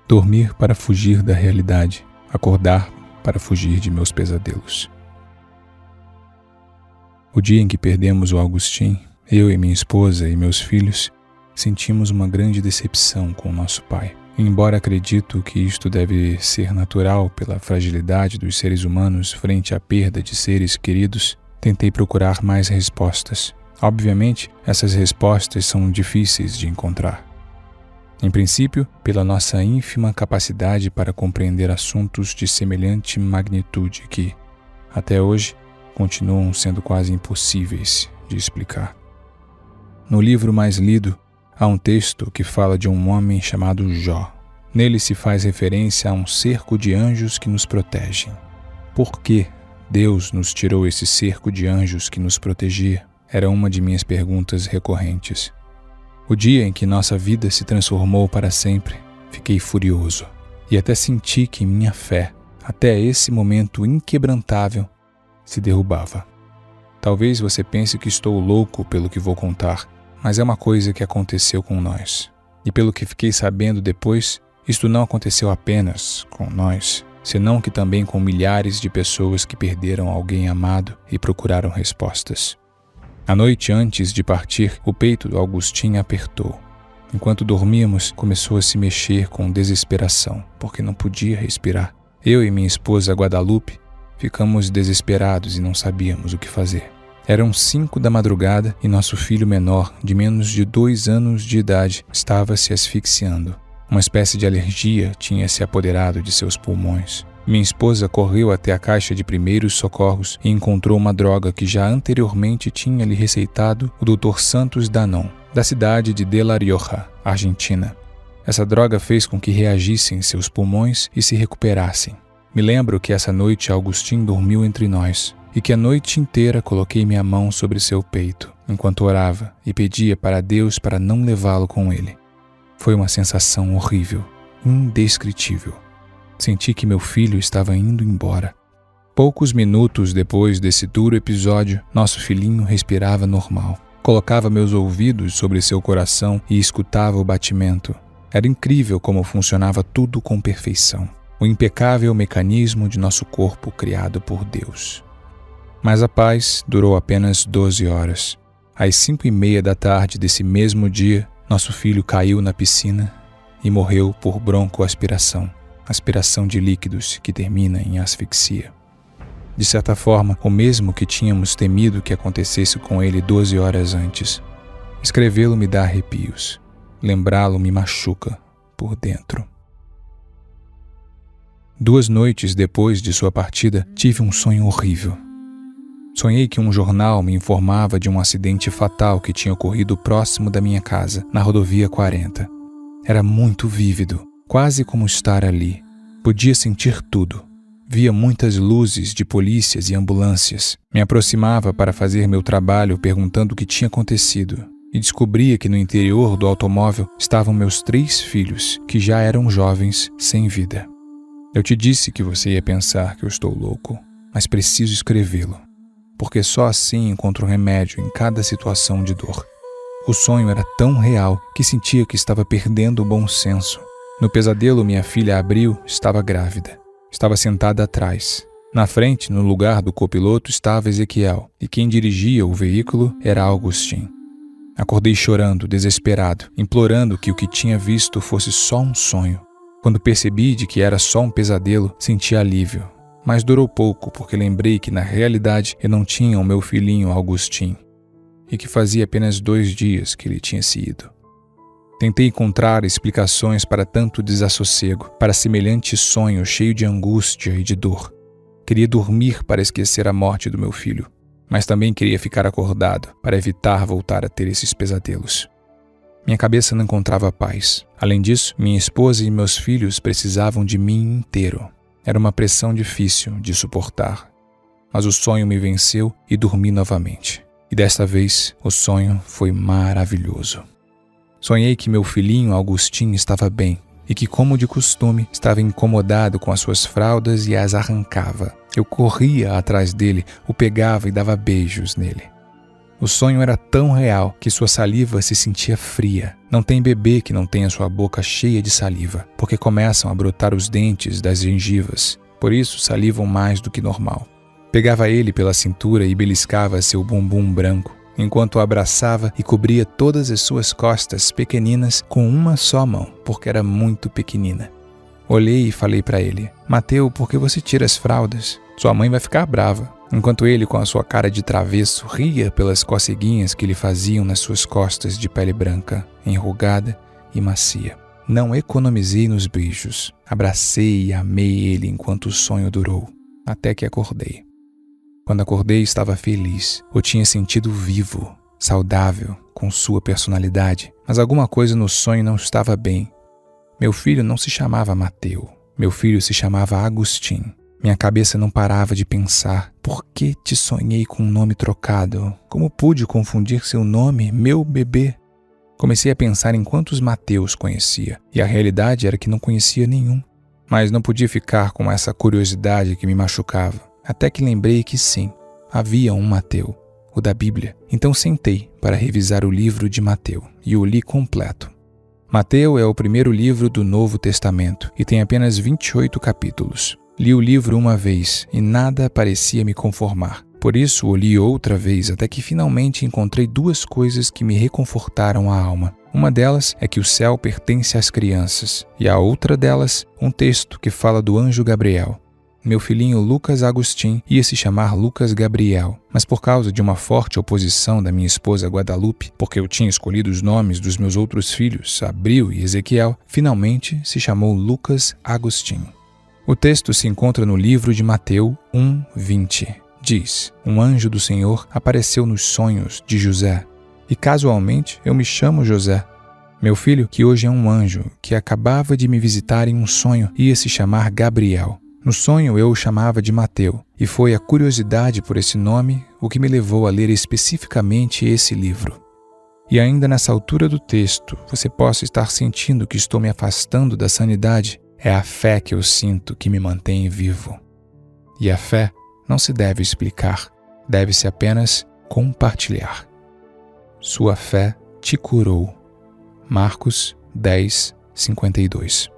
Dormir para fugir da realidade, acordar para fugir de meus pesadelos. O dia em que perdemos o Augustin, eu e minha esposa e meus filhos sentimos uma grande decepção com nosso pai. E embora acredito que isto deve ser natural pela fragilidade dos seres humanos frente à perda de seres queridos, tentei procurar mais respostas. Obviamente, essas respostas são difíceis de encontrar. Em princípio, pela nossa ínfima capacidade para compreender assuntos de semelhante magnitude que, até hoje, continuam sendo quase impossíveis de explicar. No livro mais lido, há um texto que fala de um homem chamado Jó. Nele se faz referência a um cerco de anjos que nos protegem. Por que Deus nos tirou esse cerco de anjos que nos protegia? Era uma de minhas perguntas recorrentes. O dia em que nossa vida se transformou para sempre, fiquei furioso e até senti que minha fé, até esse momento inquebrantável, se derrubava. Talvez você pense que estou louco pelo que vou contar, mas é uma coisa que aconteceu com nós. E pelo que fiquei sabendo depois, isto não aconteceu apenas com nós, senão que também com milhares de pessoas que perderam alguém amado e procuraram respostas. A noite antes de partir, o peito do Augustin apertou. Enquanto dormíamos, começou a se mexer com desesperação, porque não podia respirar. Eu e minha esposa Guadalupe ficamos desesperados e não sabíamos o que fazer. Eram 5 da madrugada e nosso filho menor, de menos de 2 anos de idade, estava se asfixiando. Uma espécie de alergia tinha se apoderado de seus pulmões. Minha esposa correu até a caixa de primeiros socorros e encontrou uma droga que já anteriormente tinha lhe receitado o Dr. Santos Danon, da cidade de De La Rioja, Argentina. Essa droga fez com que reagissem seus pulmões e se recuperassem. Me lembro que essa noite Augustin dormiu entre nós e que a noite inteira coloquei minha mão sobre seu peito, enquanto orava e pedia para Deus para não levá-lo com ele. Foi uma sensação horrível, indescritível. Senti que meu filho estava indo embora. Poucos minutos depois desse duro episódio, nosso filhinho respirava normal. Colocava meus ouvidos sobre seu coração e escutava o batimento. Era incrível como funcionava tudo com perfeição. O impecável mecanismo de nosso corpo criado por Deus. Mas a paz durou apenas 12 horas. Às 5:30 da tarde desse mesmo dia, nosso filho caiu na piscina e morreu por broncoaspiração, aspiração de líquidos que termina em asfixia. De certa forma, o mesmo que tínhamos temido que acontecesse com ele 12 horas antes. Escrevê-lo me dá arrepios. Lembrá-lo me machuca por dentro. 2 noites depois de sua partida, tive um sonho horrível. Sonhei que um jornal me informava de um acidente fatal que tinha ocorrido próximo da minha casa, na rodovia 40. Era muito vívido, quase como estar ali. Podia sentir tudo. Via muitas luzes de polícias e ambulâncias. Me aproximava para fazer meu trabalho perguntando o que tinha acontecido. E descobria que no interior do automóvel estavam meus 3 filhos, que já eram jovens, sem vida. Eu te disse que você ia pensar que eu estou louco, mas preciso escrevê-lo, porque só assim encontro remédio em cada situação de dor. O sonho era tão real que sentia que estava perdendo o bom senso. No pesadelo, minha filha Abril estava grávida. Estava sentada atrás. Na frente, no lugar do copiloto, estava Ezequiel, e quem dirigia o veículo era Augustin. Acordei chorando, desesperado, implorando que o que tinha visto fosse só um sonho. Quando percebi de que era só um pesadelo, senti alívio. Mas durou pouco, porque lembrei que na realidade eu não tinha o meu filhinho Augustin, e que fazia apenas 2 dias que ele tinha se ido. Tentei encontrar explicações para tanto desassossego, para semelhante sonho cheio de angústia e de dor. Queria dormir para esquecer a morte do meu filho, mas também queria ficar acordado para evitar voltar a ter esses pesadelos. Minha cabeça não encontrava paz. Além disso, minha esposa e meus filhos precisavam de mim inteiro. Era uma pressão difícil de suportar. Mas o sonho me venceu e dormi novamente. E desta vez, o sonho foi maravilhoso. Sonhei que meu filhinho Augustin estava bem e que, como de costume, estava incomodado com as suas fraldas e as arrancava. Eu corria atrás dele, o pegava e dava beijos nele. O sonho era tão real que sua saliva se sentia fria. Não tem bebê que não tenha sua boca cheia de saliva, porque começam a brotar os dentes das gengivas. Por isso salivam mais do que normal. Pegava ele pela cintura e beliscava seu bumbum branco, enquanto o abraçava e cobria todas as suas costas pequeninas com uma só mão, porque era muito pequenina. Olhei e falei para ele: Mateu, por que você tira as fraldas? Sua mãe vai ficar brava. Enquanto ele, com a sua cara de travesso, ria pelas coceguinhas que lhe faziam nas suas costas de pele branca, enrugada e macia. Não economizei nos beijos. Abracei e amei ele enquanto o sonho durou, até que acordei. Quando acordei, estava feliz. O tinha sentido vivo, saudável, com sua personalidade. Mas alguma coisa no sonho não estava bem. Meu filho não se chamava Mateu. Meu filho se chamava Agustim. Minha cabeça não parava de pensar: por que te sonhei com um nome trocado? Como pude confundir seu nome, meu bebê? Comecei a pensar em quantos Mateus conhecia, e a realidade era que não conhecia nenhum. Mas não podia ficar com essa curiosidade que me machucava, até que lembrei que sim, havia um Mateu, o da Bíblia. Então sentei para revisar o livro de Mateu, e o li completo. Mateu é o primeiro livro do Novo Testamento, e tem apenas 28 capítulos. Li o livro uma vez e nada parecia me conformar. Por isso o li outra vez até que finalmente encontrei duas coisas que me reconfortaram a alma. Uma delas é que o céu pertence às crianças e a outra delas, um texto que fala do anjo Gabriel. Meu filhinho Lucas Agustim ia se chamar Lucas Gabriel, mas por causa de uma forte oposição da minha esposa Guadalupe, porque eu tinha escolhido os nomes dos meus outros filhos, Abril e Ezequiel, finalmente se chamou Lucas Agustim. O texto se encontra no livro de Mateus 1:20. Diz: um anjo do Senhor apareceu nos sonhos de José. E casualmente eu me chamo José. Meu filho, que hoje é um anjo, que acabava de me visitar em um sonho, ia se chamar Gabriel. No sonho eu o chamava de Mateu, e foi a curiosidade por esse nome o que me levou a ler especificamente esse livro. E ainda nessa altura do texto, você possa estar sentindo que estou me afastando da sanidade. É a fé que eu sinto que me mantém vivo. E a fé não se deve explicar, deve-se apenas compartilhar. Sua fé te curou. Marcos 10:52.